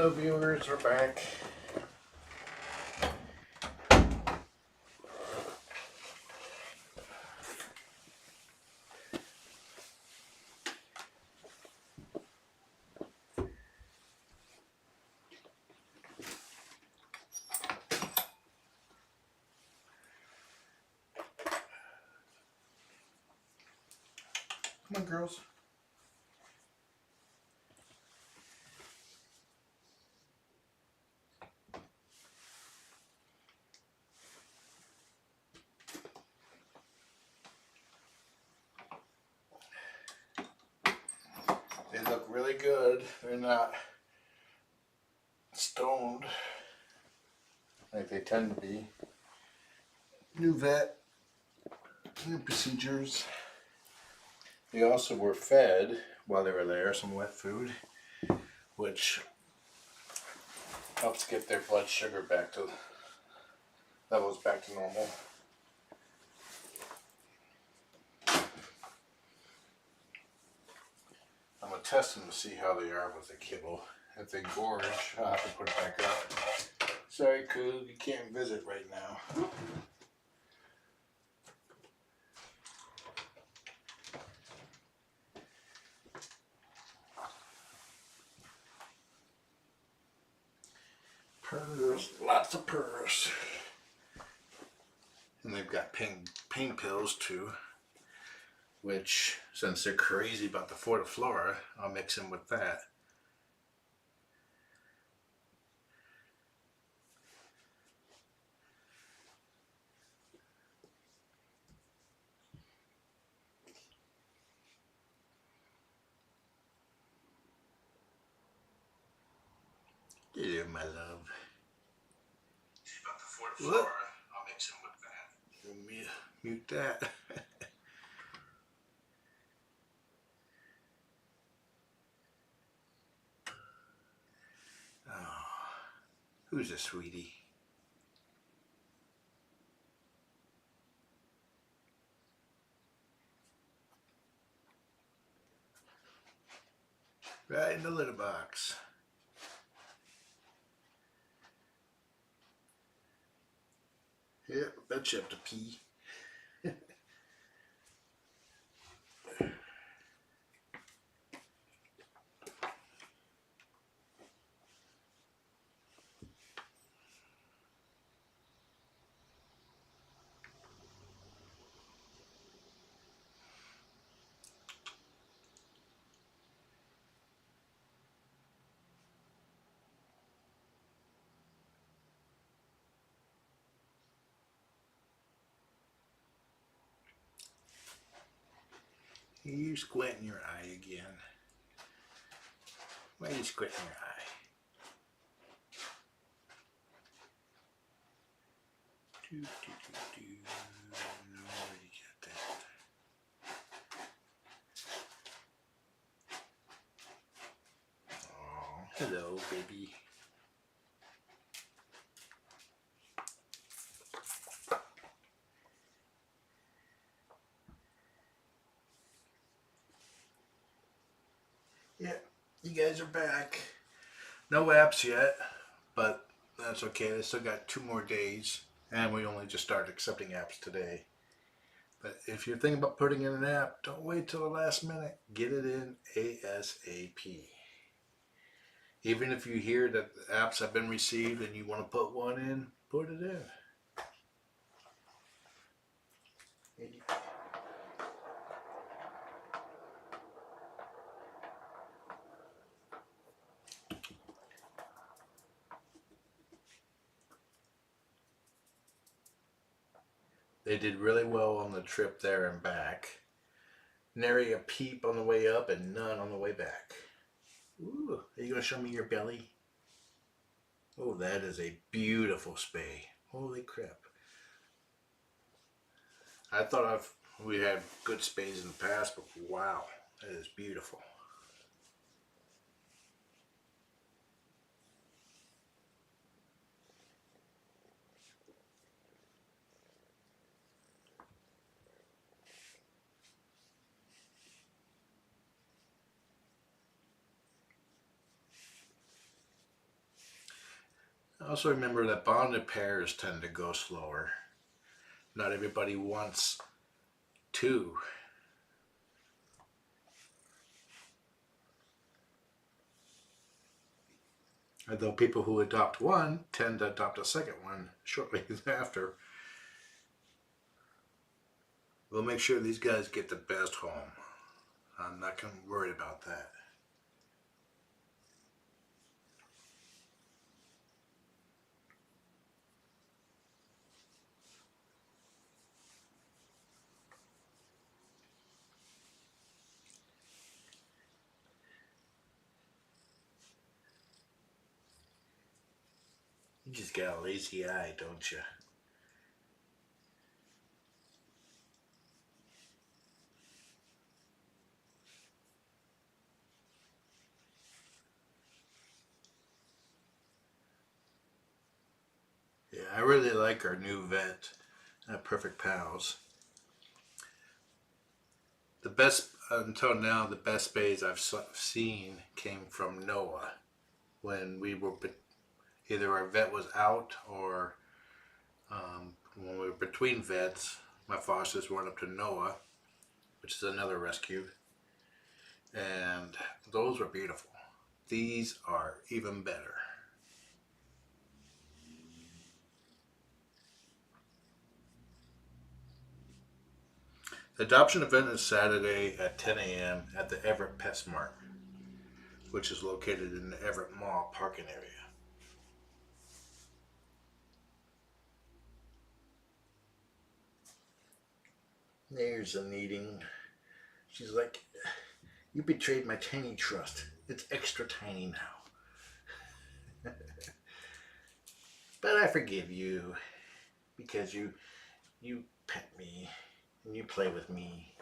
Hello viewers, we're back. Come on, girls. They look really good. They're not stoned like they tend to be. New vet, new procedures. They also were fed while they were there some wet food, which helps get their blood sugar back to levels back to normal. I'm gonna test them to see how they are with the kibble. If they gorge, I'll have to put it back up. Sorry, Coog, you can't visit right now. Purrs, lots of purrs. And they've got pain pills too, which, since they're crazy about the Flora, I'll mix them with that. There, my love. About the Flora, I'll mix them with that. Let me mute that. Oh, who's a sweetie? Right in the litter box. Yeah, I bet you have to pee. You squinting your eye again. Why are you squinting your eye? Do, do, do, do. Where you get that? Oh, hello, baby. Yeah, you guys are back. No apps yet, but that's okay. They still got 2 more days, and we only just started accepting apps today. But if you're thinking about putting in an app, don't wait till the last minute. Get it in ASAP. Even if you hear that the apps have been received and you want to put one in, put it in. They did really well on the trip there and back. Nary a peep on the way up and none on the way back. Ooh, are you going to show me your belly? Oh, that is a beautiful spay. Holy crap. I thought we had good spays in the past, but wow, that is beautiful. Also remember that bonded pairs tend to go slower. Not everybody wants two. Although people who adopt one tend to adopt a second one shortly after. We'll make sure these guys get the best home. I'm not worried about that. You just got a lazy eye, don't you? Yeah, I really like our new vet at Purrfect Pals. The best, until now, the best spays I've seen came from Noah. When we were, either our vet was out or when we were between vets, my fosters went up to Noah, which is another rescue, and those were beautiful. These are even better. The adoption event is Saturday at 10 a.m. at the Everett Pet Smart, which is located in the Everett Mall parking area. There's a kneading. She's like, you betrayed my tiny trust. It's extra tiny now. But I forgive you because you pet me and you play with me.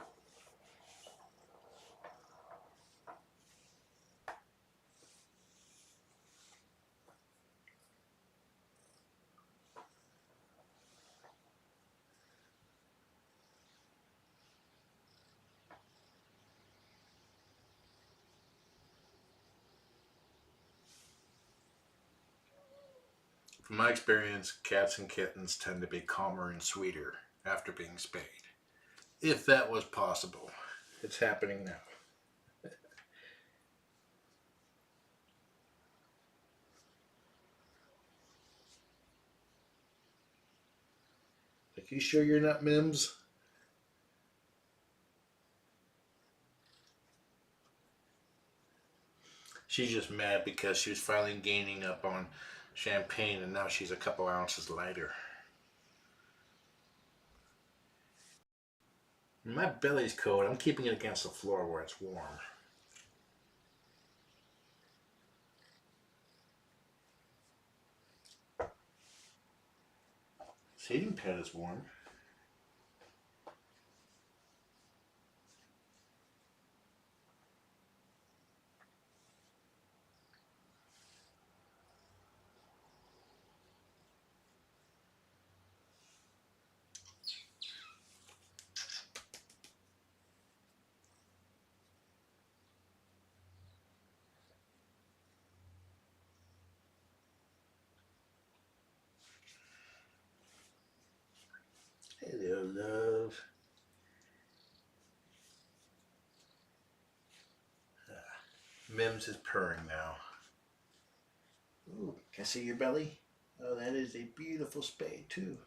From my experience, cats and kittens tend to be calmer and sweeter after being spayed. If that was possible. It's happening now. Like, you sure you're not Mims? She's just mad because she was finally gaining up on Champagne and now she's a couple ounces lighter. My belly's cold. I'm keeping it against the floor where it's warm. Seating pad is warm. Hello, love. Mims is purring now. Ooh, can I see your belly? Oh, that is a beautiful spay too.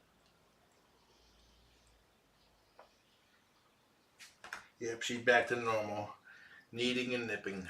Yep, she's back to normal. Kneading and nipping.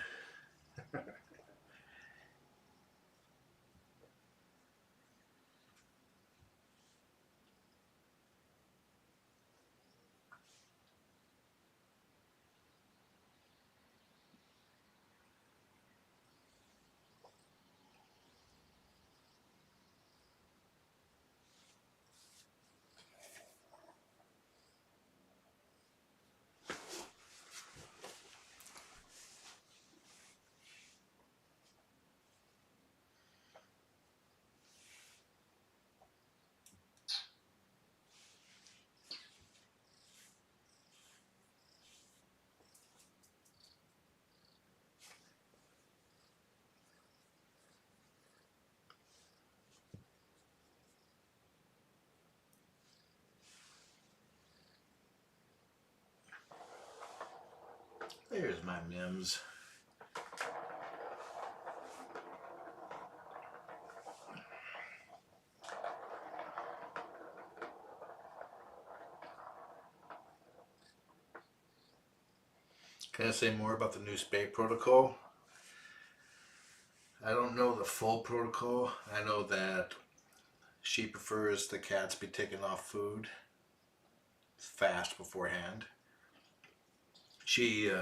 There's my Mims. Can I say more about the new spay protocol? I don't know the full protocol. I know that she prefers the cats be taken off food fast beforehand. She,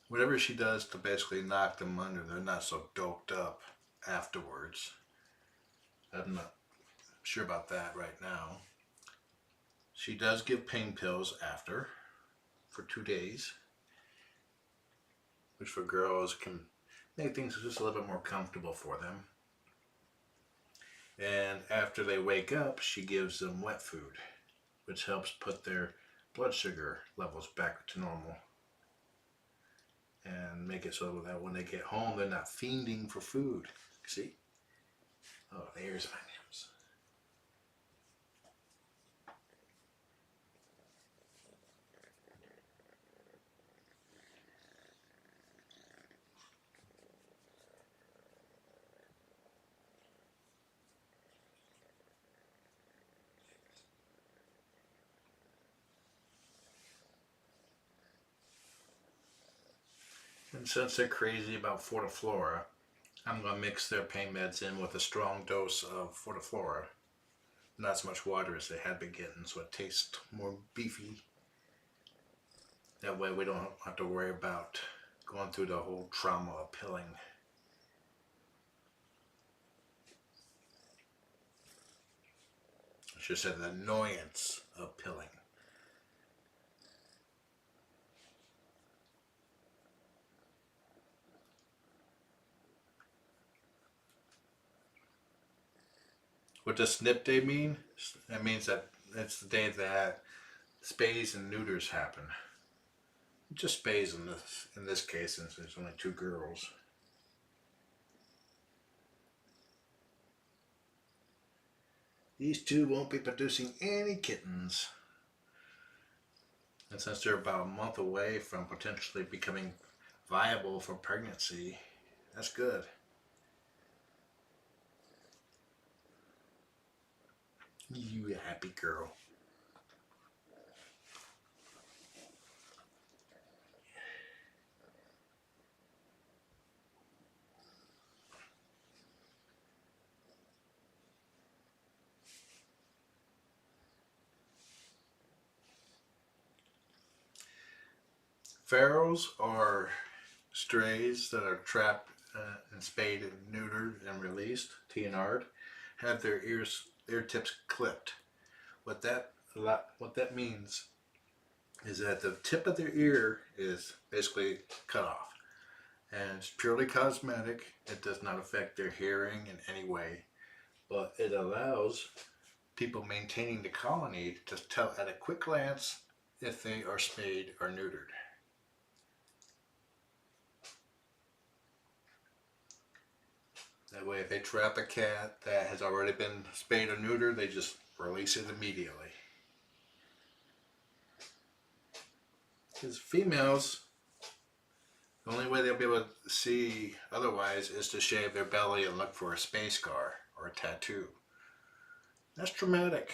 whatever she does to basically knock them under, they're not so doped up afterwards. I'm not sure about that right now. She does give pain pills after for 2 days, which for girls can make things just a little bit more comfortable for them. And after they wake up, she gives them wet food, which helps put their blood sugar levels back to normal and make it so that when they get home, they're not fiending for food. See? Oh, there's my names. And since they're crazy about Fortiflora, I'm going to mix their pain meds in with a strong dose of Fortiflora. Not as much water as they had been getting, so it tastes more beefy. That way we don't have to worry about going through the whole trauma of pilling. I should say the annoyance of pilling. What does snip day mean? That means that it's the day that spays and neuters happen. Just spays in this case, since there's only 2 girls. These 2 won't be producing any kittens. And since they're about a month away from potentially becoming viable for pregnancy, that's good. You happy girl. Ferals are strays that are trapped and spayed and neutered and released, TNR'd, have their ear tips clipped. What that means is that the tip of their ear is basically cut off, and it's purely cosmetic. It does not affect their hearing in any way, but it allows people maintaining the colony to tell at a quick glance if they are spayed or neutered. That way, if they trap a cat that has already been spayed or neutered, they just release it immediately. Because females, the only way they'll be able to see otherwise is to shave their belly and look for a spay scar or a tattoo. That's traumatic.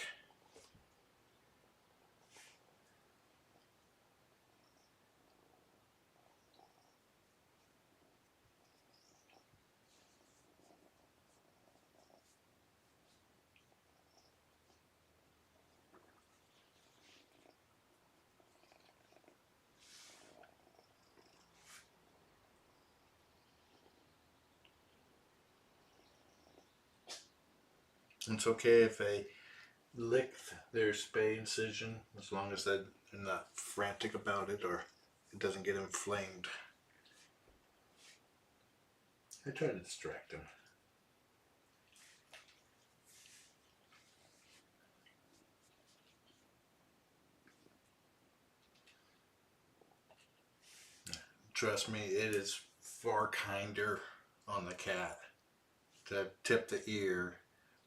It's okay if they lick their spay incision as long as they're not frantic about it or it doesn't get inflamed. I try to distract them. Trust me, it is far kinder on the cat to tip the ear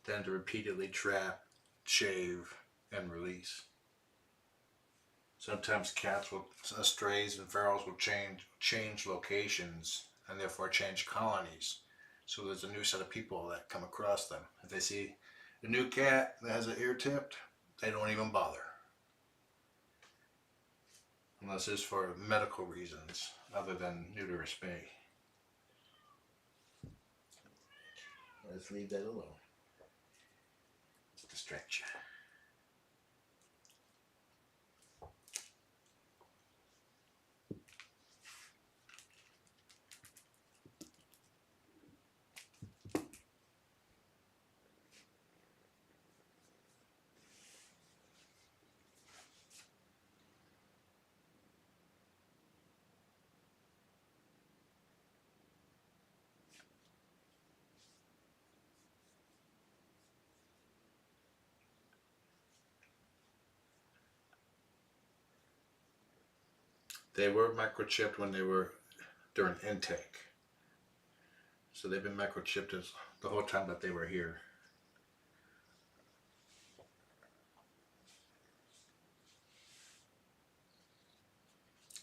than to repeatedly trap, shave, and release. Sometimes cats will, strays and ferals will change locations and therefore change colonies. So there's a new set of people that come across them. If they see a new cat that has an ear tipped, they don't even bother. Unless it's for medical reasons other than neuter or spay. Let's leave that alone. Just distract you. They were microchipped when they were during intake. So they've been microchipped the whole time that they were here.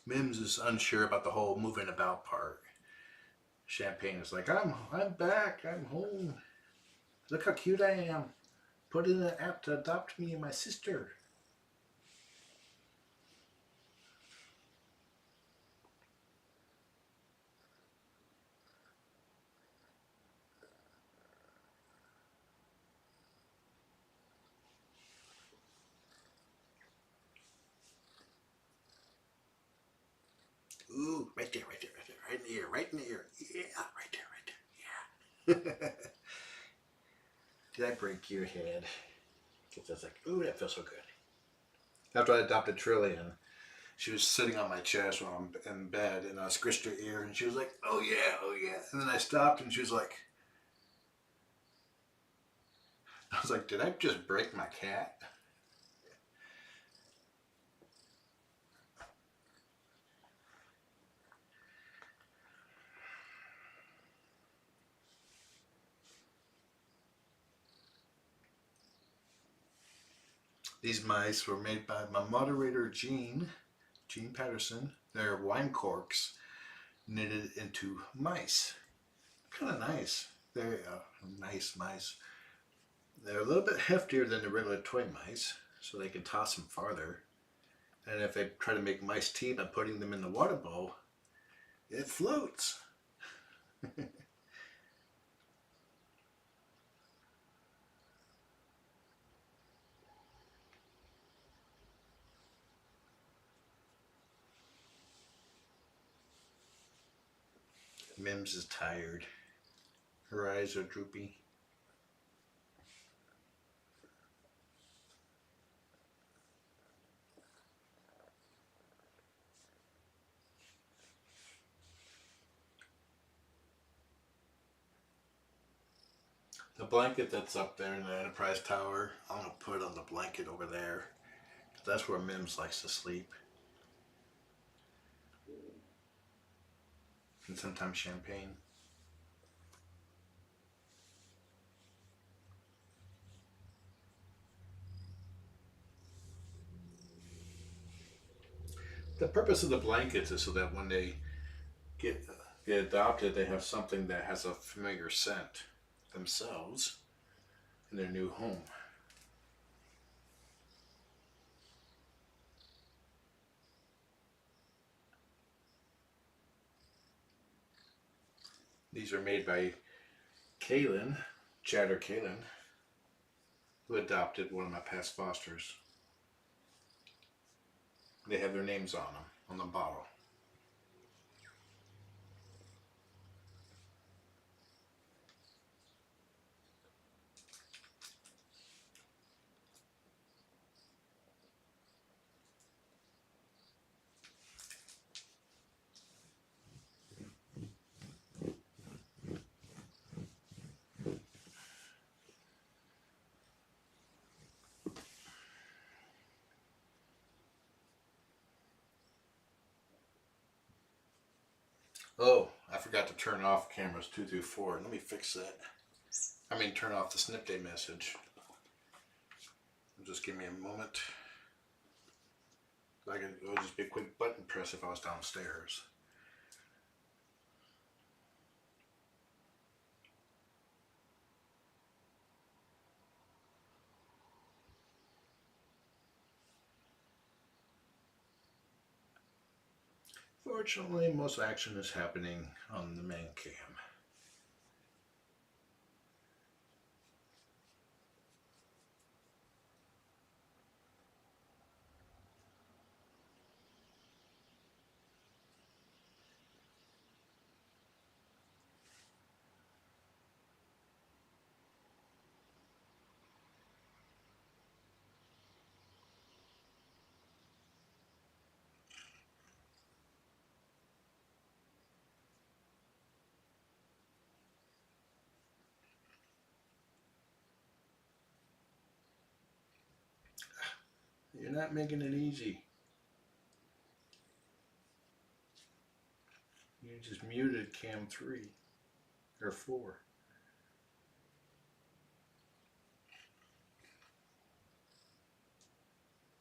Mims is unsure about the whole moving about part. Champagne is like, I'm back, I'm home. Look how cute I am. Put in an app to adopt me and my sister. Ooh, right there, right there, right there, right in the ear, right in the ear. Yeah, right there, yeah. Did I break your head? Because I was like, ooh, that feels so good. After I adopted Trillian, she was sitting on my chest while I'm in bed, and I squished her ear, and she was like, oh yeah, oh yeah. And then I stopped, and she was like, I was like, did I just break my cat? These mice were made by my moderator, Gene Patterson. They're wine corks knitted into mice. Kind of nice. They're nice mice. They're a little bit heftier than the regular toy mice, so they can toss them farther. And if they try to make mice tea by putting them in the water bowl, it floats. Mims is tired. Her eyes are droopy. The blanket that's up there in the Enterprise Tower, I'm going to put on the blanket over there. That's where Mims likes to sleep. And sometimes Champagne. The purpose of the blankets is so that when they get adopted, they have something that has a familiar scent themselves in their new home. These are made by Kaylin, Chatter Kaylin, who adopted one of my past fosters. They have their names on them, on the bottle. Oh, I forgot to turn off cameras 2 through 4. Let me fix that. I mean, turn off the snip day message. Just give me a moment. Like it would just be a quick button press if I was downstairs. Fortunately, most action is happening on the main cam. You're not making it easy. You just muted cam 3 or 4.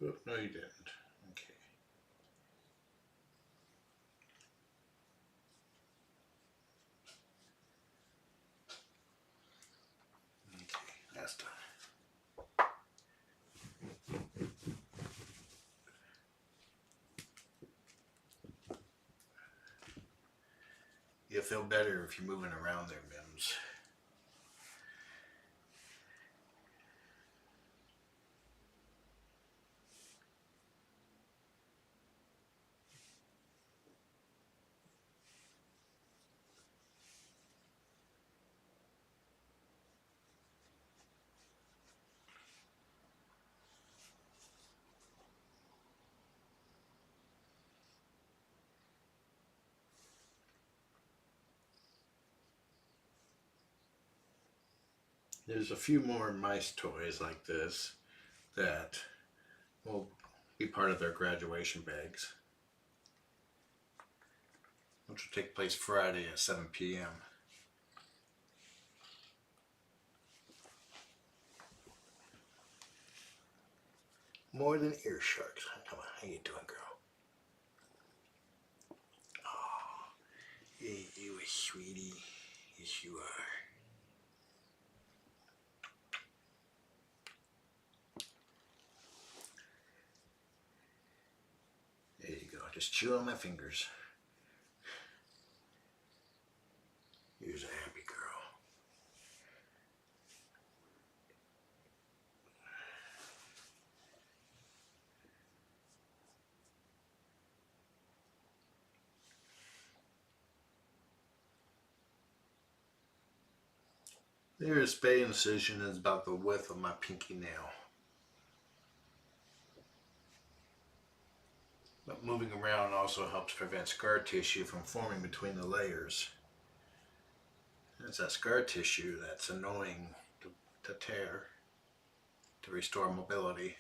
Oh, no, you didn't. Okay. Okay, that's done. You'll feel better if you're moving around there, Mims. There's a few more mice toys like this that will be part of their graduation bags, which will take place Friday at 7 p.m. More than ear sharks. Come on, how you doing, girl? Oh, you a sweetie. Yes, you are. There you go. Just chew on my fingers. You're a happy girl. Their spay incision is about the width of my pinky nail. But moving around also helps prevent scar tissue from forming between the layers. It's that scar tissue that's annoying to tear, to restore mobility.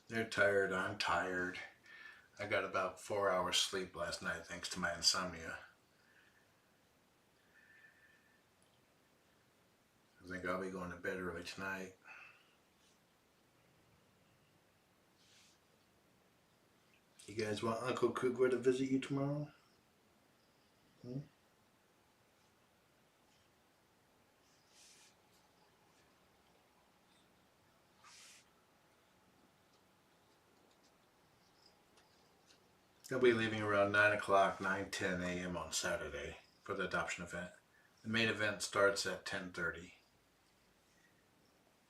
They're tired, I'm tired. I got about 4 hours sleep last night thanks to my insomnia. I think I'll be going to bed early tonight. You guys want Uncle Cougar to visit you tomorrow? Hmm? They'll be leaving around 9 o'clock, 9:10 a.m. on Saturday for the adoption event. The main event starts at 10:30.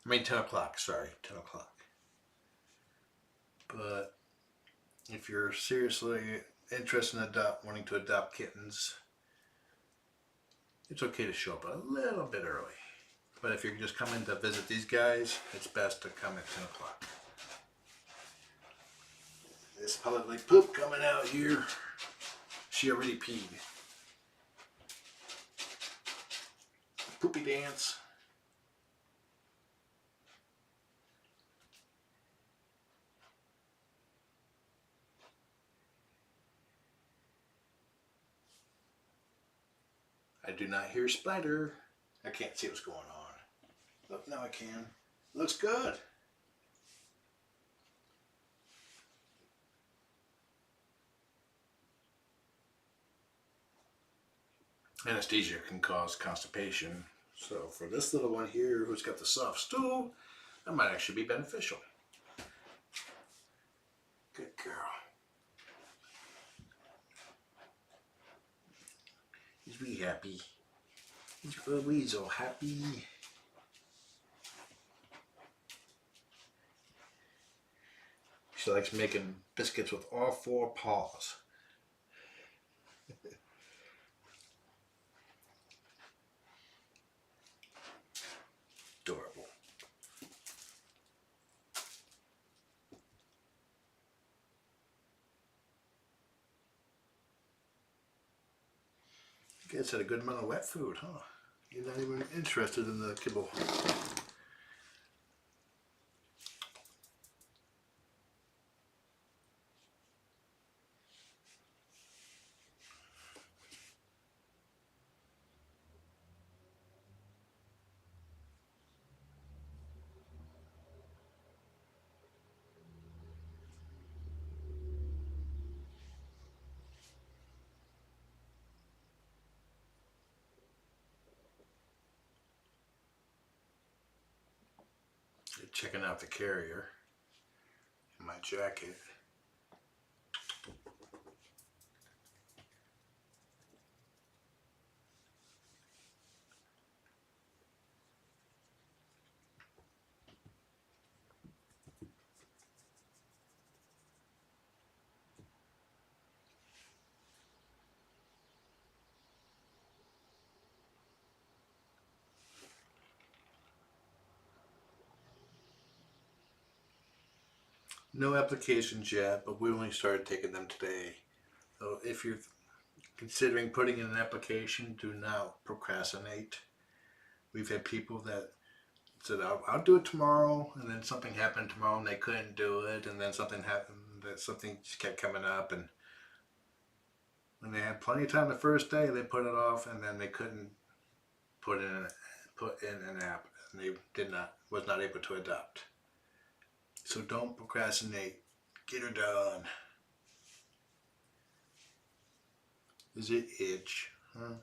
I mean 10 o'clock, sorry, 10 o'clock. But if you're seriously interested in wanting to adopt kittens, it's okay to show up a little bit early. But if you're just coming to visit these guys, it's best to come at 10 o'clock. There's probably poop coming out here. She already peed. Poopy dance. I do not hear splatter. I can't see what's going on. Look, now I can. Looks good. Anesthesia can cause constipation. So for this little one here who's got the soft stool, that might actually be beneficial. Good girl. Is we happy? Is Weasel happy? She likes making biscuits with all 4 paws. Adorable. You guys had a good amount of wet food, huh? You're not even interested in the kibble. You're checking out the carrier in my jacket. No applications yet, but we only started taking them today. So if you're considering putting in an application, do not procrastinate. We've had people that said, I'll do it tomorrow, and then something happened tomorrow and they couldn't do it, and then something happened that something just kept coming up, and when they had plenty of time the first day, they put it off, and then they couldn't put in an app, and they was not able to adopt. So don't procrastinate. Get her done. Does it itch? Huh?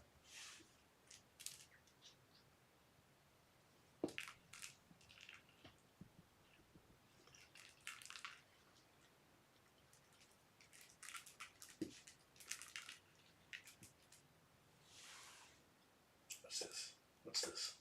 What's this? What's this?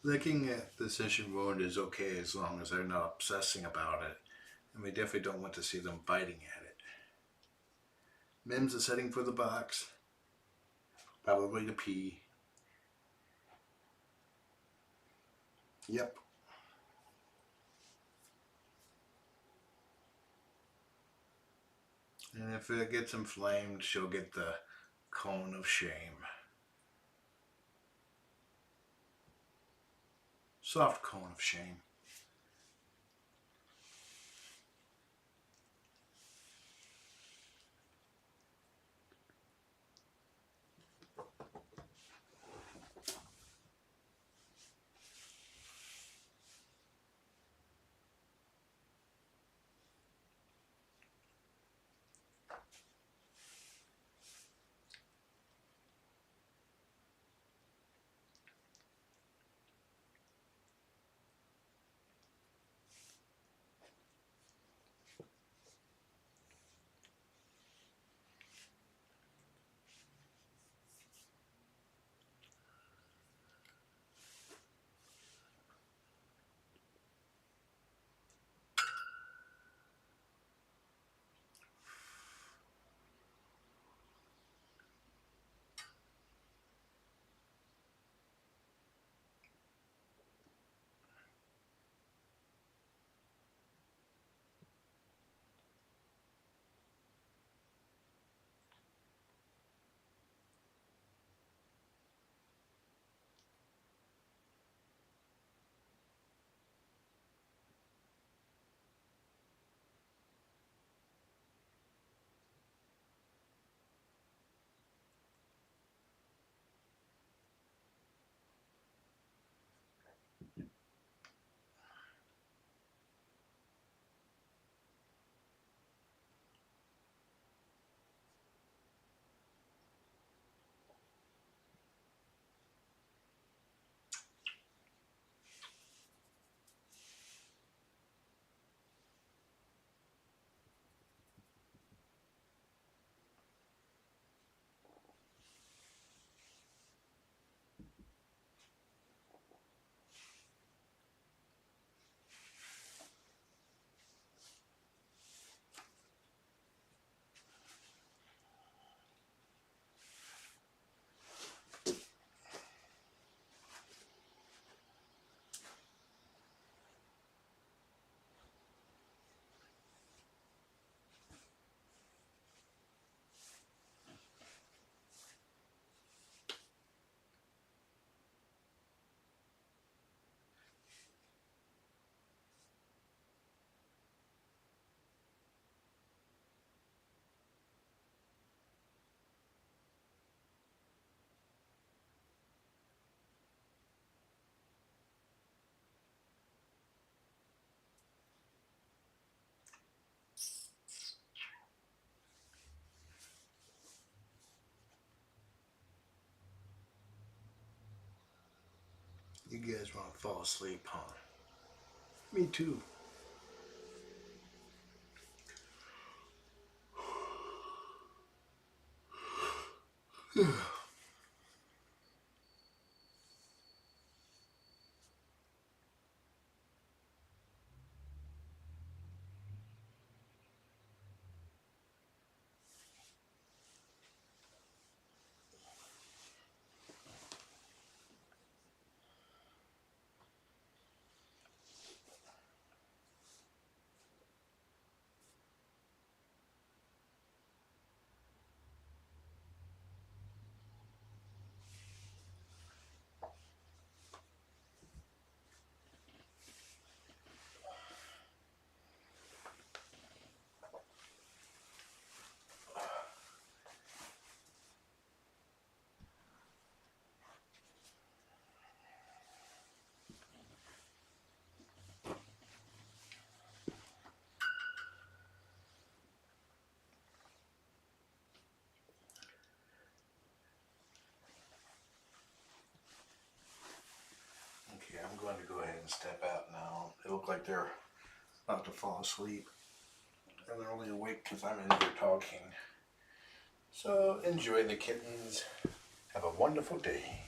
Licking at the incision wound is okay as long as they're not obsessing about it, and we definitely don't want to see them biting at it. Mims is heading for the box, probably to pee. Yep. And if it gets inflamed, she'll get the cone of shame. Soft cone of shame. You guys want to fall asleep, huh? Me too. Okay, I'm going to go ahead and step out now. They look like they're about to fall asleep. And they're only awake because I'm in here talking. So enjoy the kittens. Have a wonderful day.